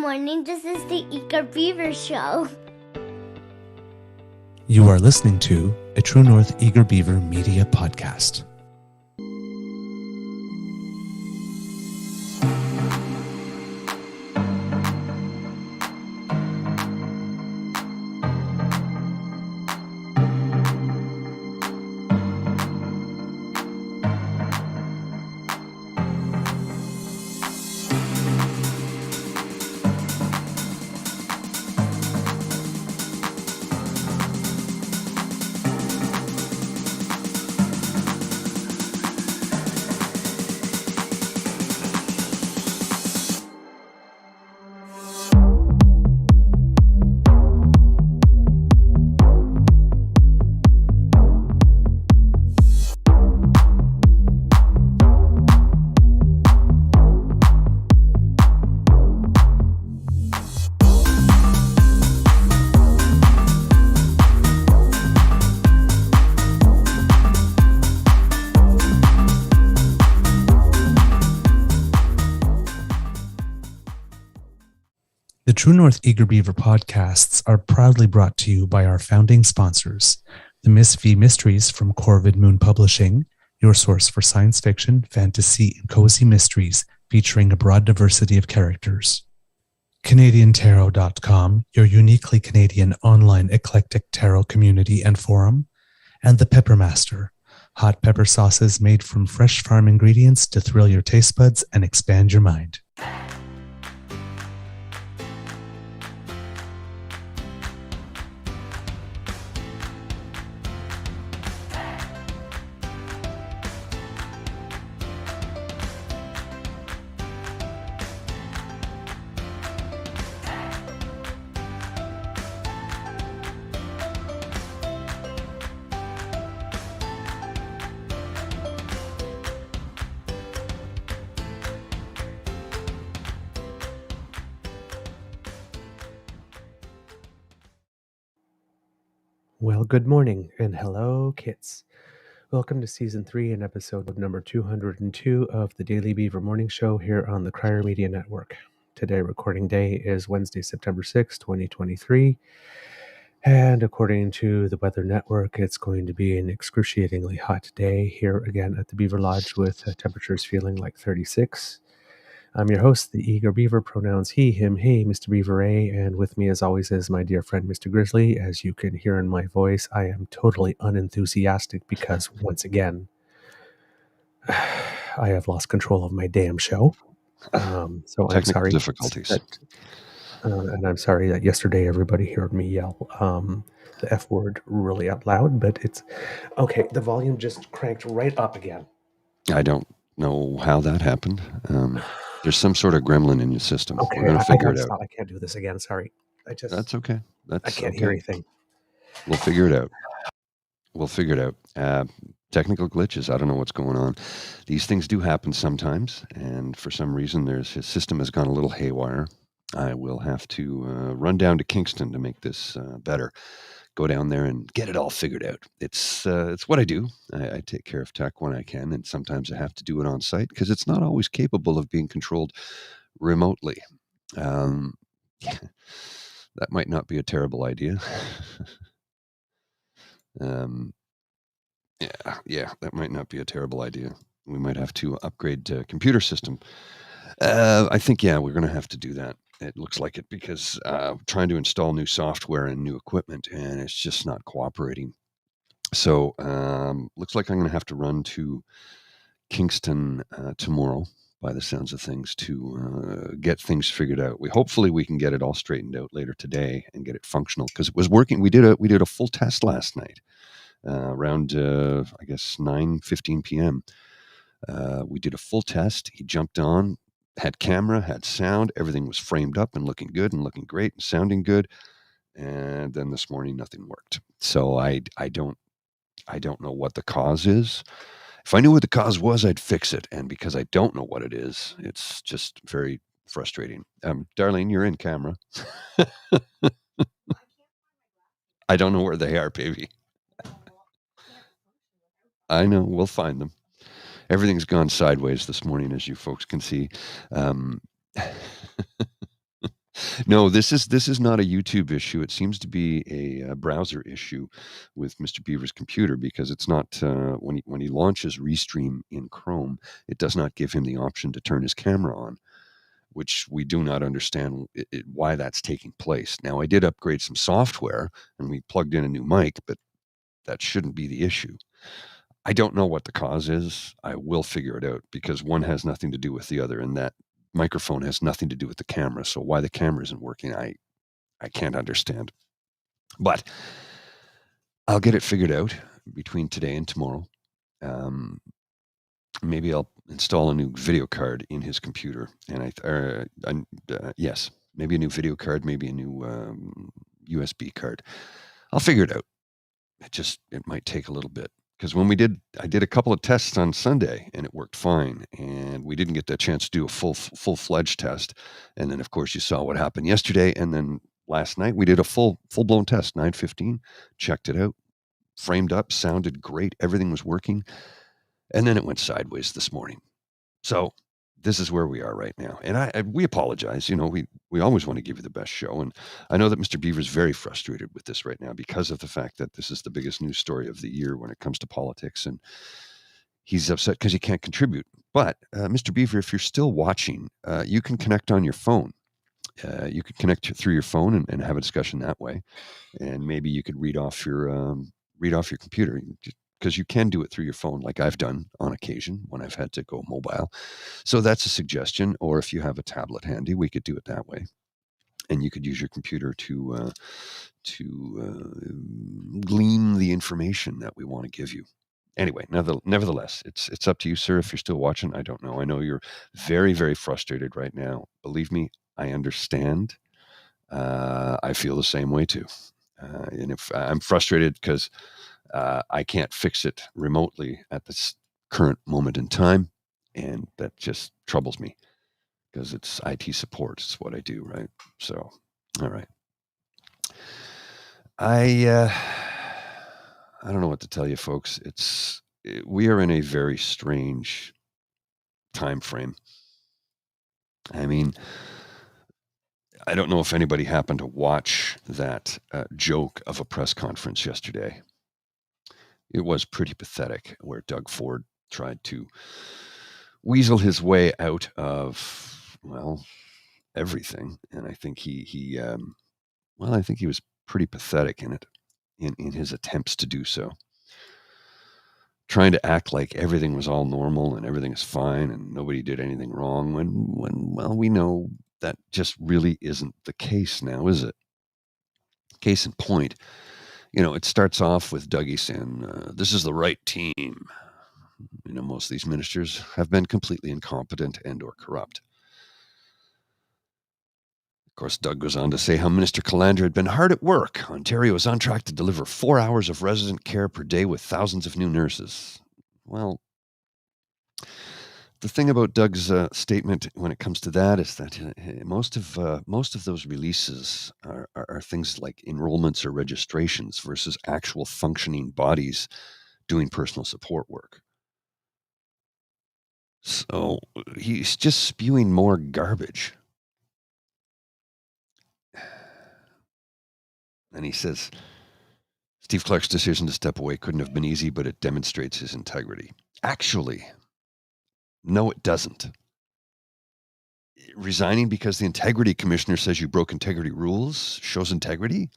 morning. This is the Eager Beaver Show. You are listening to a True North Eager Beaver Media Podcast. The True North Eager Beaver podcasts are proudly brought to you by our founding sponsors, the Miss V Mysteries from Corvid Moon Publishing, your source for science fiction, fantasy, and cozy mysteries featuring a broad diversity of characters. CanadianTarot.com, your uniquely Canadian online eclectic tarot community and forum, and The Pepper Master, hot pepper sauces made from fresh farm ingredients to thrill your taste buds and expand your mind. Well, good morning and hello, kids. Welcome to Season 3 and episode number 202 of the Daily Beaver Morning Show here on the Crier Media Network. Today, recording day is Wednesday, September 6, 2023. And according to the Weather Network, it's going to be an excruciatingly hot day here again at the Beaver Lodge with temperatures feeling like 36. I'm your host, the Eager Beaver, pronouns he, him, he, Mr. Beaver A, and with me as always is my dear friend, Mr. Grizzly. As you can hear in my voice, I am totally unenthusiastic because, once again, I have lost control of my damn show. So I'm sorry. Difficulties. And I'm sorry that yesterday everybody heard me yell the F word really out loud, but it's okay. The volume just cranked right up again. I don't know how that happened. There's some sort of gremlin in your system. Okay, We're going to figure it out. I can't do this again. Sorry. That's okay. I can't hear anything. We'll figure it out. Technical glitches. I don't know what's going on. These things do happen sometimes, and for some reason, his system has gone a little haywire. I will have to run down to Kingston to make this better. Go down there and get it all figured out. It's what I do. I take care of tech when I can, and sometimes I have to do it on site because it's not always capable of being controlled remotely. That might not be a terrible idea. That might not be a terrible idea. We might have to upgrade the computer system. I think, we're going to have to do that. It looks like it because trying to install new software and new equipment, and it's just not cooperating. So looks like I'm going to have to run to Kingston tomorrow, by the sounds of things, to get things figured out. Hopefully we can get it all straightened out later today and get it functional because it was working. We did a full test last night around 9:15 p.m. We did a full test. He jumped on. Had camera, had sound, everything was framed up and looking good and looking great and sounding good. And then this morning, nothing worked. So I don't know what the cause is. If I knew what the cause was, I'd fix it. And because I don't know what it is, it's just very frustrating. Darlene, you're in camera. I don't know where they are, baby. I know, we'll find them. Everything's gone sideways this morning, as you folks can see. No, this is not a YouTube issue. It seems to be a browser issue with Mr. Beaver's computer because it's not when he launches Restream in Chrome, it does not give him the option to turn his camera on, which we do not understand why that's taking place. Now, I did upgrade some software and we plugged in a new mic, but that shouldn't be the issue. I don't know what the cause is. I will figure it out because one has nothing to do with the other, and that microphone has nothing to do with the camera. So why the camera isn't working, I can't understand. But I'll get it figured out between today and tomorrow. Maybe I'll install a new video card in his computer, and yes, maybe a new video card, maybe a new USB card. I'll figure it out. It might take a little bit. Because I did a couple of tests on Sunday and it worked fine. And we didn't get the chance to do a full-fledged test. And then, of course, you saw what happened yesterday. And then last night we did a full-blown test, 9:15, checked it out, framed up, sounded great. Everything was working. And then it went sideways this morning. So this is where we are right now. And we apologize. You know, we always want to give you the best show. And I know that Mr. Beaver is very frustrated with this right now because of the fact that this is the biggest news story of the year when it comes to politics. And he's upset because he can't contribute. But Mr. Beaver, if you're still watching, you can connect on your phone. You could connect through your phone and have a discussion that way. And maybe you could read off your computer. Because you can do it through your phone, like I've done on occasion when I've had to go mobile. So that's a suggestion. Or if you have a tablet handy, we could do it that way. And you could use your computer to glean the information that we want to give you. Anyway, nevertheless, it's up to you, sir. If you're still watching, I don't know. I know you're very, very frustrated right now. Believe me, I understand. I feel the same way too. And if I'm frustrated because I can't fix it remotely at this current moment in time. And that just troubles me because it's IT support. It's what I do, right? So, all right. I don't know what to tell you, folks. We are in a very strange time frame. I mean, I don't know if anybody happened to watch that joke of a press conference yesterday. It was pretty pathetic where Doug Ford tried to weasel his way out of, well, everything. And I think I think he was pretty pathetic in it, in his attempts to do so. Trying to act like everything was all normal and everything is fine and nobody did anything wrong when we know that just really isn't the case now, is it? Case in point, it starts off with Dougie saying, this is the right team. Most of these ministers have been completely incompetent and or corrupt. Of course, Doug goes on to say how Minister Calandra had been hard at work. Ontario is on track to deliver 4 hours of resident care per day with thousands of new nurses. Well, the thing about Doug's statement when it comes to that is that most of those releases are things like enrollments or registrations versus actual functioning bodies doing personal support work. So he's just spewing more garbage. And he says, Steve Clark's decision to step away couldn't have been easy, but it demonstrates his integrity. Actually, no, it doesn't. Resigning because the integrity commissioner says you broke integrity rules shows integrity?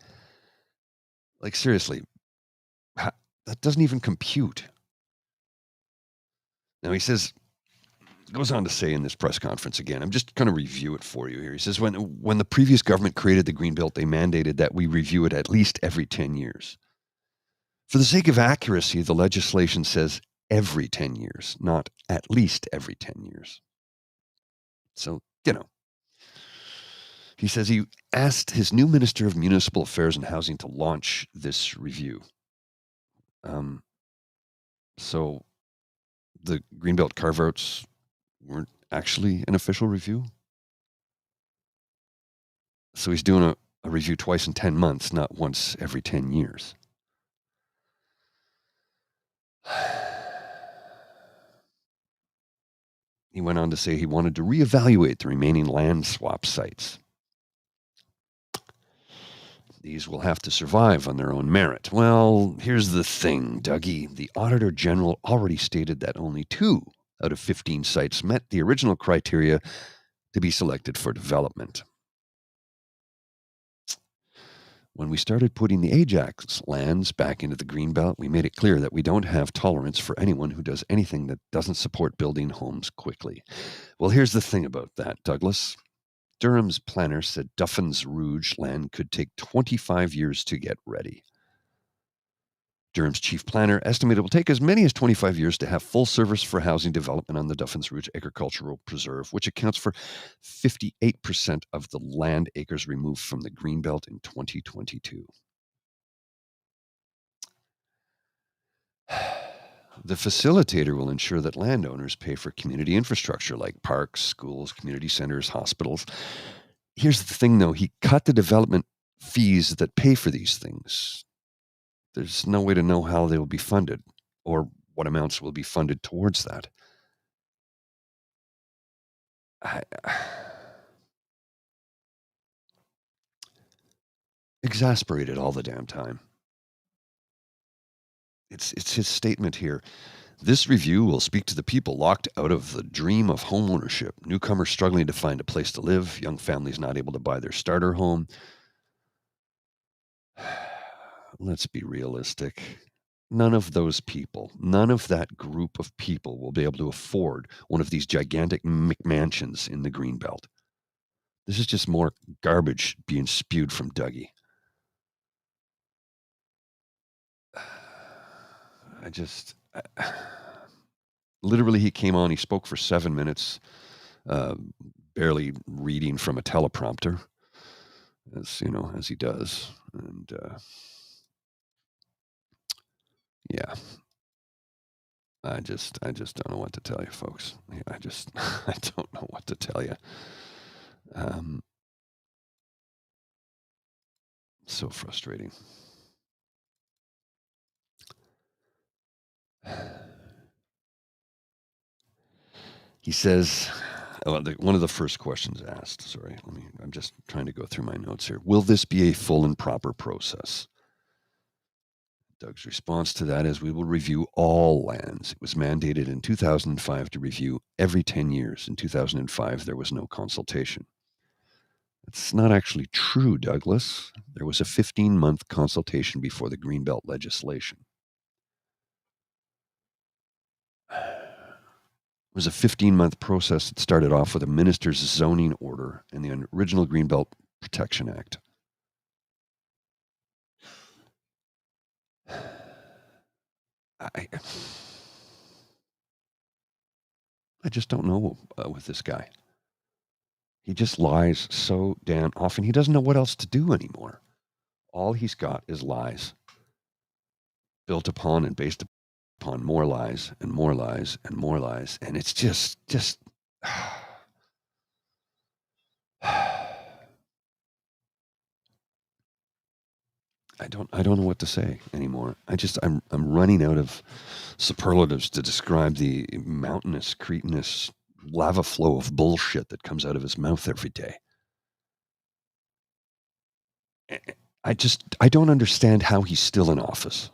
Like, seriously, that doesn't even compute. Now, he goes on to say in this press conference again, I'm just going to review it for you here. He says, when the previous government created the Greenbelt, they mandated that we review it at least every 10 years. For the sake of accuracy, the legislation says every 10 years, not at least every 10 years. So, he says he asked his new Minister of Municipal Affairs and Housing to launch this review. So the Greenbelt carve-outs weren't actually an official review. So he's doing a review twice in 10 months, not once every 10 years. He went on to say he wanted to reevaluate the remaining land swap sites. These will have to survive on their own merit. Well, here's the thing, Dougie. The Auditor General already stated that only 2 out of 15 sites met the original criteria to be selected for development. When we started putting the Ajax lands back into the Greenbelt, we made it clear that we don't have tolerance for anyone who does anything that doesn't support building homes quickly. Well, here's the thing about that, Douglas. Durham's planner said Duffin's Rouge land could take 25 years to get ready. Durham's chief planner estimated it will take as many as 25 years to have full service for housing development on the Duffin's Rouge Agricultural Preserve, which accounts for 58% of the land acres removed from the Greenbelt in 2022. The facilitator will ensure that landowners pay for community infrastructure like parks, schools, community centers, hospitals. Here's the thing, though. He cut the development fees that pay for these things. There's no way to know how they will be funded or what amounts will be funded towards that. Exasperated all the damn time. It's his statement here. This review will speak to the people locked out of the dream of home ownership, newcomers struggling to find a place to live, young families not able to buy their starter home. Let's be realistic. None of those people, none of that group of people will be able to afford one of these gigantic McMansions in the Greenbelt. This is just more garbage being spewed from Dougie. Literally, he came on, he spoke for 7 minutes, barely reading from a teleprompter, as he does. And yeah, I just don't know what to tell you, folks. I don't know what to tell you. So frustrating. He says, one of the first questions asked, sorry, I'm just trying to go through my notes here. Will this be a full and proper process? Doug's response to that is, we will review all lands. It was mandated in 2005 to review every 10 years. In 2005, there was no consultation. It's not actually true, Douglas. There was a 15-month consultation before the Greenbelt legislation. It was a 15-month process that started off with a minister's zoning order and the original Greenbelt Protection Act. I just don't know with this guy. He just lies so damn often. He doesn't know what else to do anymore. All he's got is lies, built upon and based upon more lies and more lies and more lies. And it's just I don't know what to say anymore. I'm running out of superlatives to describe the mountainous, cretinous lava flow of bullshit that comes out of his mouth every day. I don't understand how he's still in office.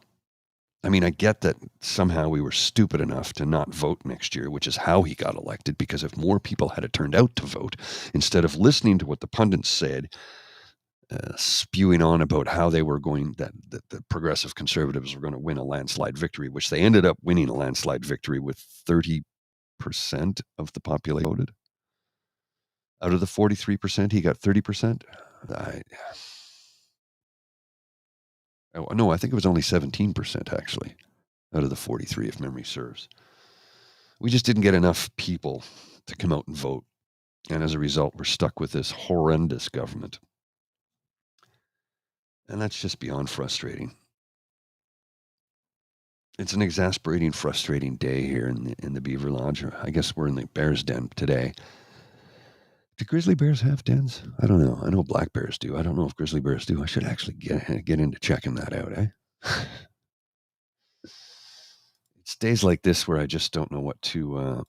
I mean, I get that somehow we were stupid enough to not vote next year, which is how he got elected, because if more people had turned out to vote, instead of listening to what the pundits said, spewing on about how they were that the progressive conservatives were going to win a landslide victory, which they ended up winning a landslide victory with 30% of the population voted. Out of the 43%, he got 30%. No, I think it was only 17% actually, out of the 43, if memory serves. We just didn't get enough people to come out and vote. And as a result, we're stuck with this horrendous government. And that's just beyond frustrating. It's an exasperating, frustrating day here in the Beaver Lodge. I guess we're in the bear's den today. Do grizzly bears have dens? I don't know. I know black bears do. I don't know if grizzly bears do. I should actually get into checking that out, eh? It's days like this where I just don't know what to,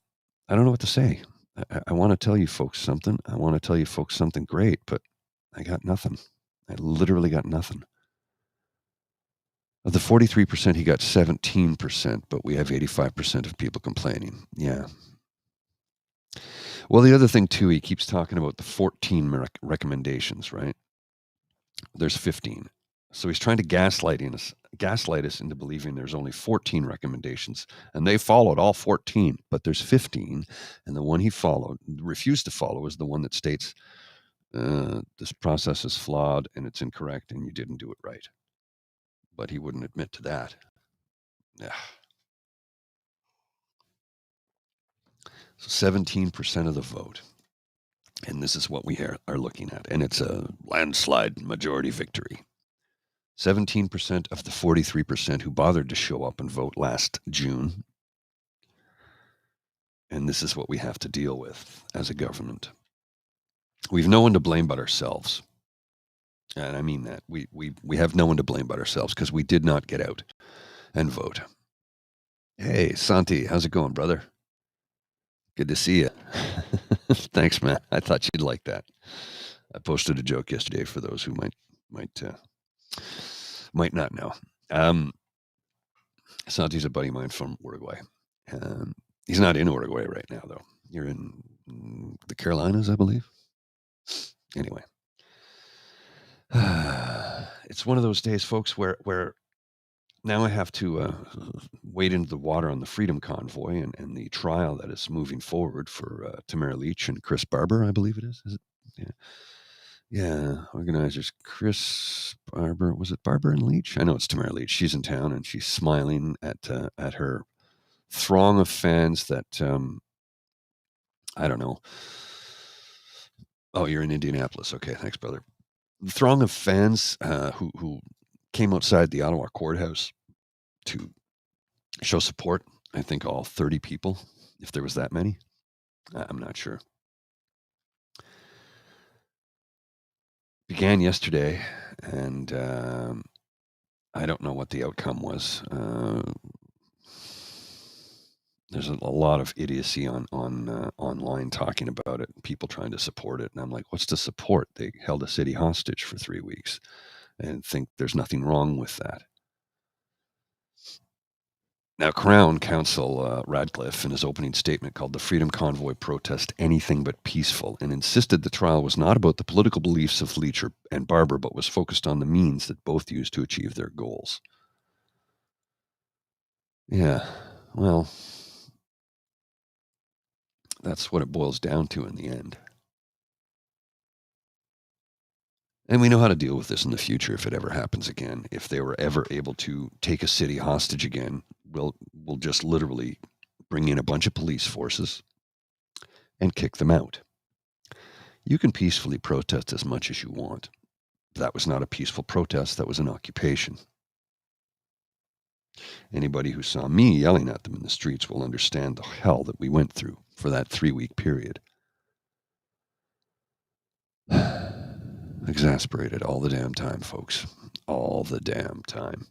I don't know what to say. I want to tell you folks something. I want to tell you folks something great, but I got nothing. I literally got nothing. Of the 43%, he got 17%, but we have 85% of people complaining. Yeah. Well, the other thing, too, he keeps talking about the 14 recommendations, right? There's 15. So he's trying to gaslight us into believing there's only 14 recommendations, and they followed all 14, but there's 15, and the one he refused to follow is the one that states this process is flawed and it's incorrect and you didn't do it right. But he wouldn't admit to that. Yeah. So 17% of the vote. And this is what we are looking at. And it's a landslide majority victory. 17% of the 43% who bothered to show up and vote last June. And this is what we have to deal with as a government. We've no one to blame but ourselves. And I mean that. We have no one to blame but ourselves because we did not get out and vote. Hey, Santi, how's it going, brother? Good to see you. Thanks, man. I thought you'd like that. I posted a joke yesterday for those who might not know. Santi's a buddy of mine from Uruguay. He's not in Uruguay right now, though. You're in the Carolinas, I believe. Anyway, it's one of those days, folks, where now I have to wade into the water on the Freedom Convoy and the trial that is moving forward for Tamara Leach and Chris Barber, I believe it is. Is it? Yeah. Yeah, organizers Chris Barber. Was it Barber and Leach? I know it's Tamara Leach. She's in town and she's smiling at her throng of fans that I don't know. Oh, you're in Indianapolis. Okay, thanks, brother. The throng of fans who came outside the Ottawa courthouse to show support. I think all 30 people, if there was that many. I'm not sure. Began yesterday, and I don't know what the outcome was. There's a lot of idiocy on online talking about it, people trying to support it, and I'm like, what's to support? They held a city hostage for 3 weeks, and think there's nothing wrong with that. Now, Crown Counsel Radcliffe, in his opening statement, called the Freedom Convoy protest anything but peaceful and insisted the trial was not about the political beliefs of Leach and Barber, but was focused on the means that both used to achieve their goals. Yeah, well, that's what it boils down to in the end. And we know how to deal with this in the future if it ever happens again. If they were ever able to take a city hostage again, we'll just literally bring in a bunch of police forces and kick them out. You can peacefully protest as much as you want. That was not a peaceful protest. That was an occupation. Anybody who saw me yelling at them in the streets will understand the hell that we went through for that 3-week period. Exasperated all the damn time, folks. All the damn time.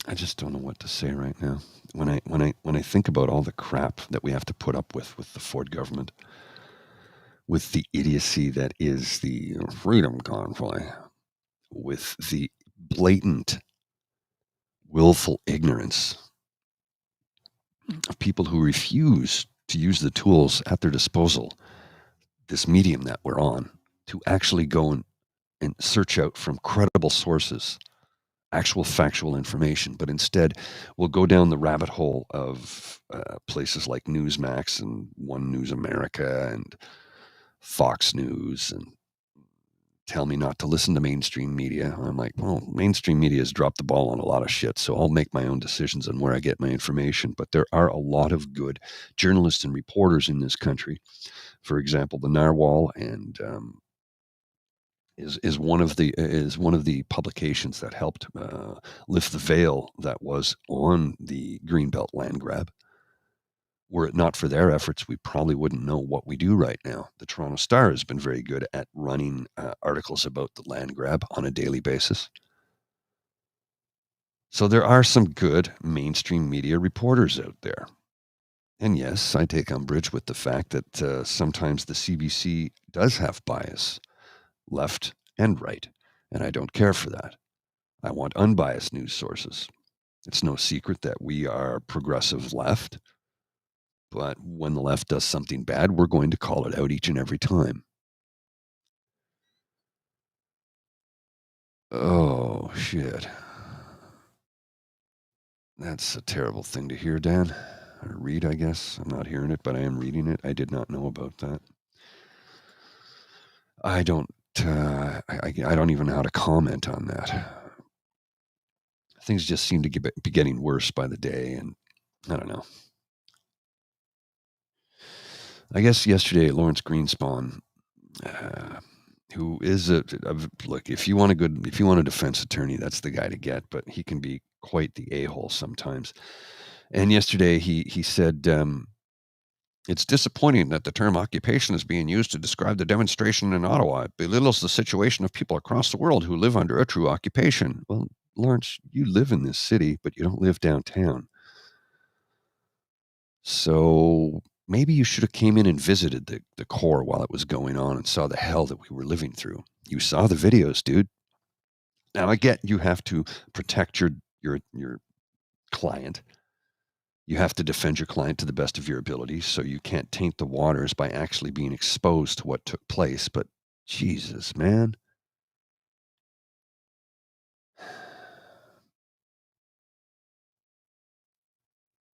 I just don't know what to say right now. When I think about all the crap that we have to put up with the Ford government, with the idiocy that is the Freedom Convoy, with the blatant, willful ignorance of people who refuse to use the tools at their disposal, this medium that we're on, to actually go and search out from credible sources actual factual information, but instead we'll go down the rabbit hole of places like Newsmax and One News America and Fox News and tell me not to listen to mainstream media. I'm like, well, mainstream media has dropped the ball on a lot of shit, so I'll make my own decisions on where I get my information. But there are a lot of good journalists and reporters in this country. For example, the Narwhal and is one of the publications that helped lift the veil that was on the Greenbelt land grab. Were it not for their efforts, we probably wouldn't know what we do right now. The Toronto Star has been very good at running articles about the land grab on a daily basis. So there are some good mainstream media reporters out there. And yes, I take umbrage with the fact that sometimes the CBC does have bias, left and right, and I don't care for that. I want unbiased news sources. It's no secret that we are progressive left, but when the left does something bad, we're going to call it out each and every time. Oh, shit. That's a terrible thing to hear, Dan. Or read, I guess. I'm not hearing it, but I am reading it. I did not know about that. I don't. I don't even know how to comment on that. Things just seem to be getting worse by the day, and I don't know. I guess yesterday, Lawrence Greenspan, who is look, if you want a defense attorney, that's the guy to get, but he can be quite the a-hole sometimes. And yesterday, he said, it's disappointing that the term occupation is being used to describe the demonstration in Ottawa. It belittles the situation of people across the world who live under a true occupation. Well, Lawrence, you live in this city, but you don't live downtown. So maybe you should have came in and visited the core while it was going on and saw the hell that we were living through. You saw the videos, dude. Now I get you have to protect your client. You have to defend your client to the best of your ability, so you can't taint the waters by actually being exposed to what took place. But Jesus, man.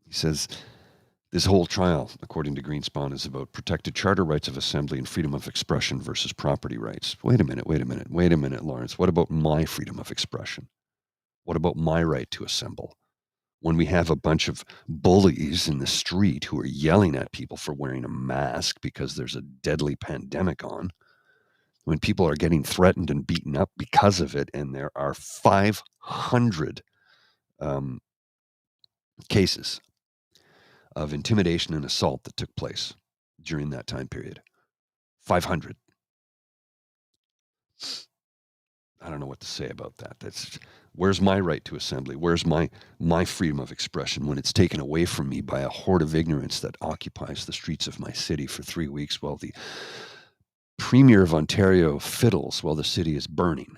He says, this whole trial, according to Greenspan, is about protected charter rights of assembly and freedom of expression versus property rights. Wait a minute, Lawrence. What about my freedom of expression? What about my right to assemble? When we have a bunch of bullies in the street who are yelling at people for wearing a mask because there's a deadly pandemic on, when people are getting threatened and beaten up because of it, and there are 500 cases of intimidation and assault that took place during that time period. 500. I don't know what to say about that. Where's my right to assembly? Where's my freedom of expression when it's taken away from me by a horde of ignorance that occupies the streets of my city for 3 weeks while the Premier of Ontario fiddles while the city is burning,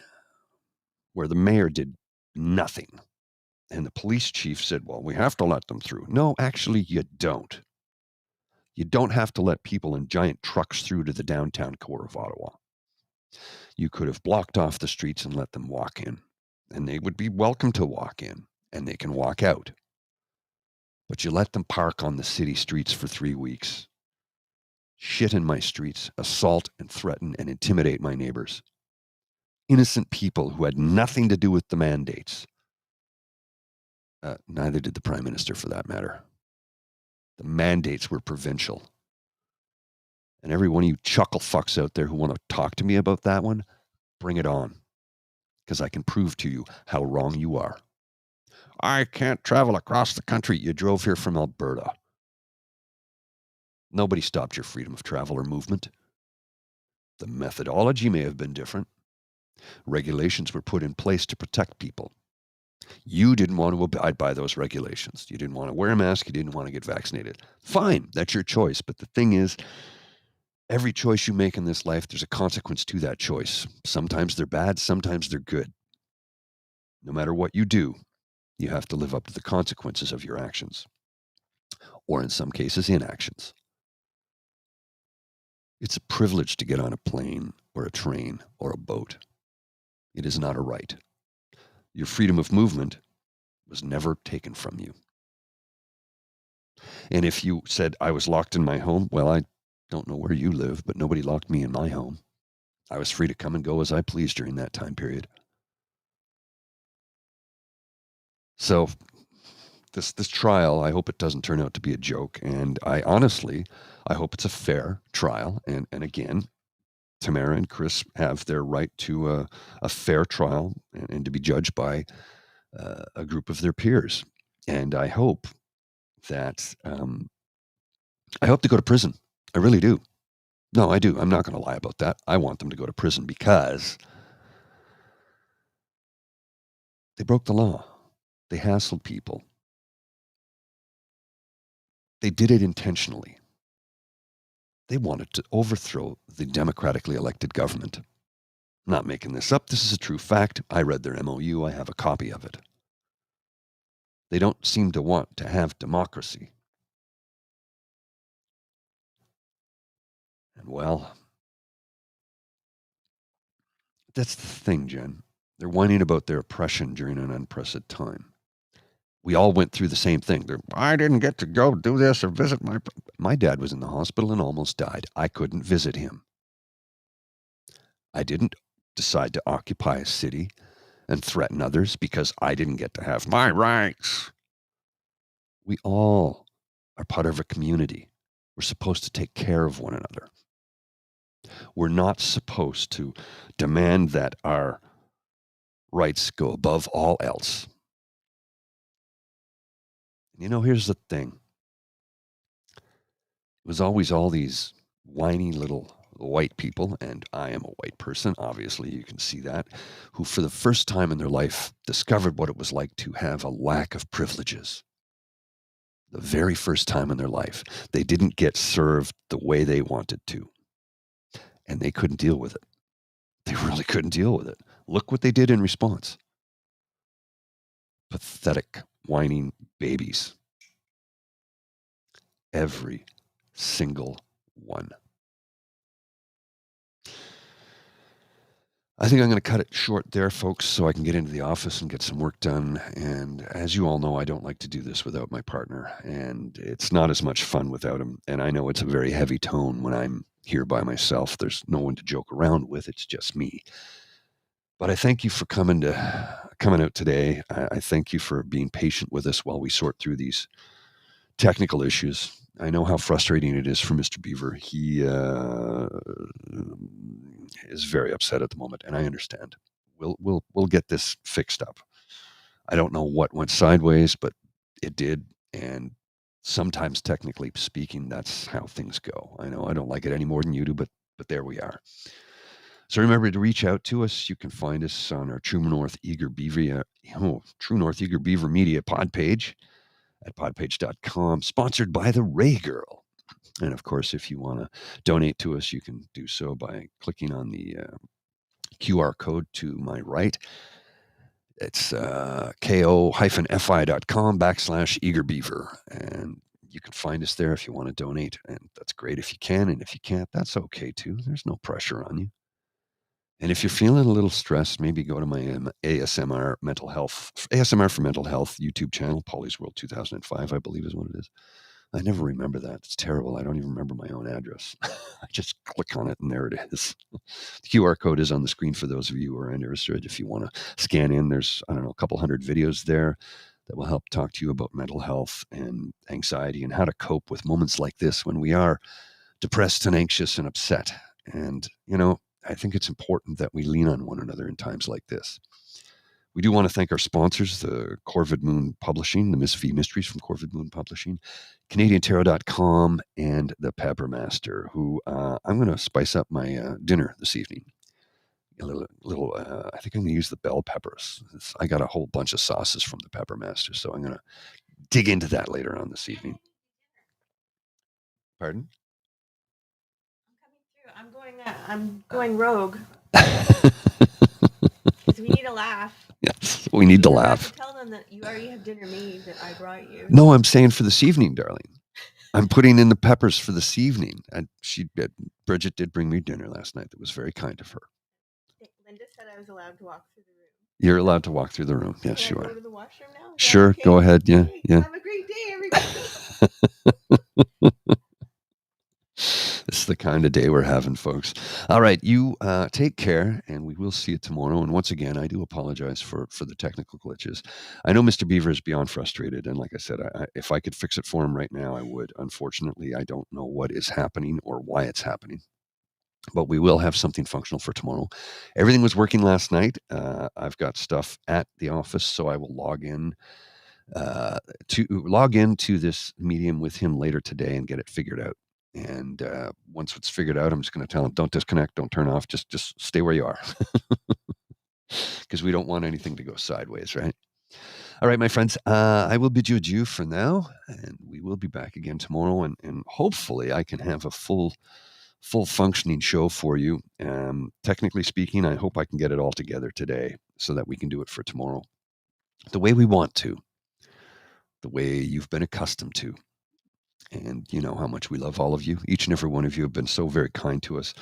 where the mayor did nothing. And the police chief said, well, we have to let them through. No, actually, you don't. You don't have to let people in giant trucks through to the downtown core of Ottawa. You could have blocked off the streets and let them walk in, and they would be welcome to walk in, and they can walk out. But you let them park on the city streets for 3 weeks, shit in my streets, assault and threaten and intimidate my neighbors. Innocent people who had nothing to do with the mandates. Neither did the Prime Minister, for that matter. The mandates were provincial. And every one of you chuckle fucks out there who want to talk to me about that one, bring it on. Because I can prove to you how wrong you are. I can't travel across the country. You drove here from Alberta. Nobody stopped your freedom of travel or movement. The methodology may have been different. Regulations were put in place to protect people. You didn't want to abide by those regulations. You didn't want to wear a mask. You didn't want to get vaccinated. Fine, that's your choice. But the thing is, every choice you make in this life, there's a consequence to that choice. Sometimes they're bad, sometimes they're good. No matter what you do, you have to live up to the consequences of your actions, or in some cases, inactions. It's a privilege to get on a plane or a train or a boat. It is not a right. Your freedom of movement was never taken from you. And if you said, I was locked in my home, well, I don't know where you live, but nobody locked me in my home. I was free to come and go as I pleased during that time period. So this trial, I hope it doesn't turn out to be a joke. And I hope it's a fair trial. And again, Tamara and Chris have their right to a fair trial and to be judged by a group of their peers. And I hope that I hope to go to prison. I really do. No, I do. I'm not going to lie about that. I want them to go to prison because they broke the law. They hassled people. They did it intentionally. They wanted to overthrow the democratically elected government. I'm not making this up. This is a true fact. I read their MOU. I have a copy of it. They don't seem to want to have democracy. And well, that's the thing, Jen. They're whining about their oppression during an unprecedented time. We all went through the same thing. I didn't get to go do this or visit my dad was in the hospital and almost died. I couldn't visit him. I didn't decide to occupy a city and threaten others because I didn't get to have my rights. We all are part of a community. We're supposed to take care of one another. We're not supposed to demand that our rights go above all else. You know, here's the thing. It was always all these whiny little white people, and I am a white person, obviously, you can see that, who for the first time in their life discovered what it was like to have a lack of privileges. The very first time in their life, they didn't get served the way they wanted to, and they couldn't deal with it. They really couldn't deal with it. Look what they did in response. Pathetic, whining babies. Every single one. I think I'm going to cut it short there, folks, so I can get into the office and get some work done. And as you all know, I don't like to do this without my partner, and it's not as much fun without him. And I know it's a very heavy tone when I'm here by myself. There's no one to joke around with. It's just me. But I thank you for coming out today. I thank you for being patient with us while we sort through these technical issues. I know how frustrating it is for Mr. Beaver. He is very upset at the moment, and I understand. We'll get this fixed up. I don't know what went sideways, but it did, and sometimes, technically speaking, that's how things go. I know I don't like it any more than you do, but there we are. So remember to reach out to us. You can find us on our True North Eager Beaver Media pod page at podpage.com, sponsored by the Ray Girl. And of course, if you want to donate to us, you can do so by clicking on the QR code to my right. It's ko-fi.com/eagerbeaver. And you can find us there if you want to donate. And that's great if you can. And if you can't, that's okay too. There's no pressure on you. And if you're feeling a little stressed, maybe go to my ASMR for Mental Health YouTube channel, Polly's World 2005, I believe is what it is. I never remember that. It's terrible. I don't even remember my own address. I just click on it and there it is. The QR code is on the screen for those of you who are interested. If you want to scan in, there's, I don't know, a couple hundred videos there that will help talk to you about mental health and anxiety and how to cope with moments like this when we are depressed and anxious and upset. And, you know, I think it's important that we lean on one another in times like this. We do want to thank our sponsors, the Corvid Moon Publishing, the Miss V Mysteries from Corvid Moon Publishing, CanadianTarot.com, and the Pepper Master, who I'm going to spice up my dinner this evening. A little I think I'm going to use the bell peppers. I got a whole bunch of sauces from the Pepper Master, so I'm going to dig into that later on this evening. Pardon? I'm going rogue. Because we need a laugh. Yes, we need to laugh. To tell them that you already have dinner made that I brought you. No, I'm saying for this evening, darling. I'm putting in the peppers for this evening. And Bridget did bring me dinner last night. That was very kind of her. Linda said I was allowed to walk through the room. You're allowed to walk through the room. Yes, you are. Go to the washroom now? Sure, okay? Go ahead. Yeah, yeah. Have a great day, everybody. This is the kind of day we're having, folks. All right, you take care, and we will see you tomorrow. And once again, I do apologize for the technical glitches. I know Mr. Beaver is beyond frustrated, and like I said, if I could fix it for him right now, I would. Unfortunately, I don't know what is happening or why it's happening. But we will have something functional for tomorrow. Everything was working last night. I've got stuff at the office, so I will log into this medium with him later today and get it figured out. And once it's figured out, I'm just going to tell him, don't disconnect, don't turn off, just stay where you are. Because we don't want anything to go sideways, right? All right, my friends, I will bid you adieu for now, and we will be back again tomorrow, and hopefully I can have a full functioning show for you. Technically speaking, I hope I can get it all together today so that we can do it for tomorrow the way we want to, the way you've been accustomed to. And you know how much we love all of you. Each and every one of you have been so very kind to us.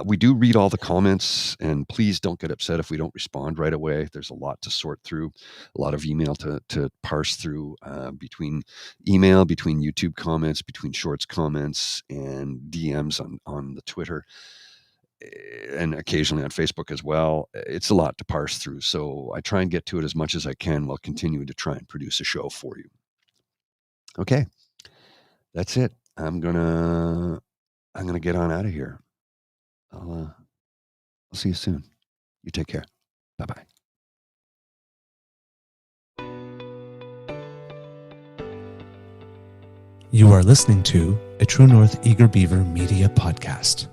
We do read all the comments, and please don't get upset if we don't respond right away. There's a lot to sort through, a lot of email to parse through, between email, between YouTube comments, between Shorts comments, and DMs on the Twitter, and occasionally on Facebook as well. It's a lot to parse through. So I try and get to it as much as I can while continuing to try and produce a show for you. Okay. That's it. I'm gonna get on out of here. I'll see you soon. You take care. Bye bye. You are listening to a True North Eager Beaver media podcast.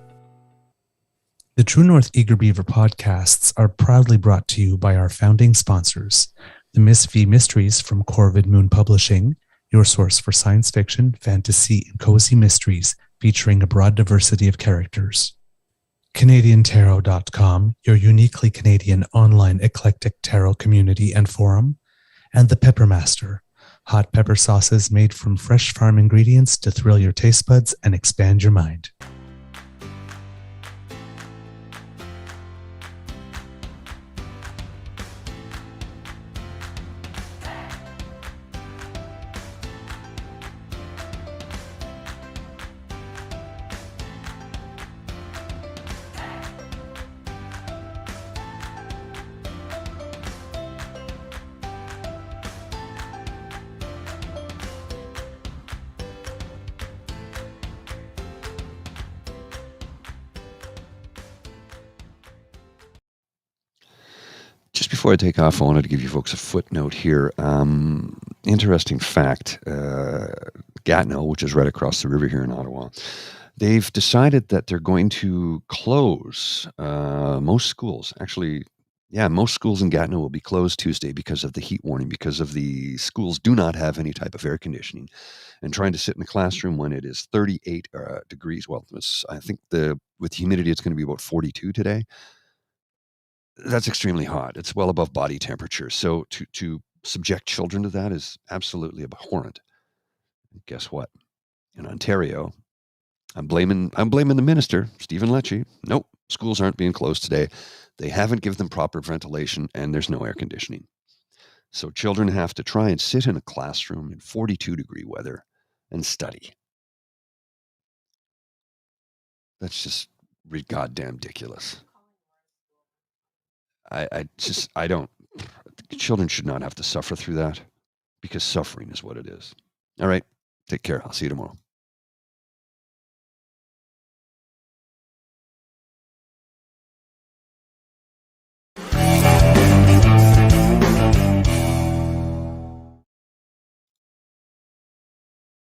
The True North Eager Beaver podcasts are proudly brought to you by our founding sponsors, the Miss V Mysteries from Corvid Moon Publishing, your source for science fiction, fantasy, and cozy mysteries featuring a broad diversity of characters. CanadianTarot.com, your uniquely Canadian online eclectic tarot community and forum. And The Peppermaster, hot pepper sauces made from fresh farm ingredients to thrill your taste buds and expand your mind. Just before I take off, I wanted to give you folks a footnote here. Interesting fact, Gatineau, which is right across the river here in Ottawa, they've decided that they're going to close most schools. Actually, yeah, most schools in Gatineau will be closed Tuesday because of the heat warning, because of the schools do not have any type of air conditioning. And trying to sit in a classroom when it is 38 degrees, well, I think with humidity, it's going to be about 42 today. That's extremely hot. It's well above body temperature. So to subject children to that is absolutely abhorrent. And guess what? In Ontario, I'm blaming the minister, Stephen Lecce. Nope, schools aren't being closed today. They haven't given them proper ventilation, and there's no air conditioning. So children have to try and sit in a classroom in 42-degree weather and study. That's just goddamn ridiculous. I don't. Children should not have to suffer through that, because suffering is what it is. All right. Take care. I'll see you tomorrow.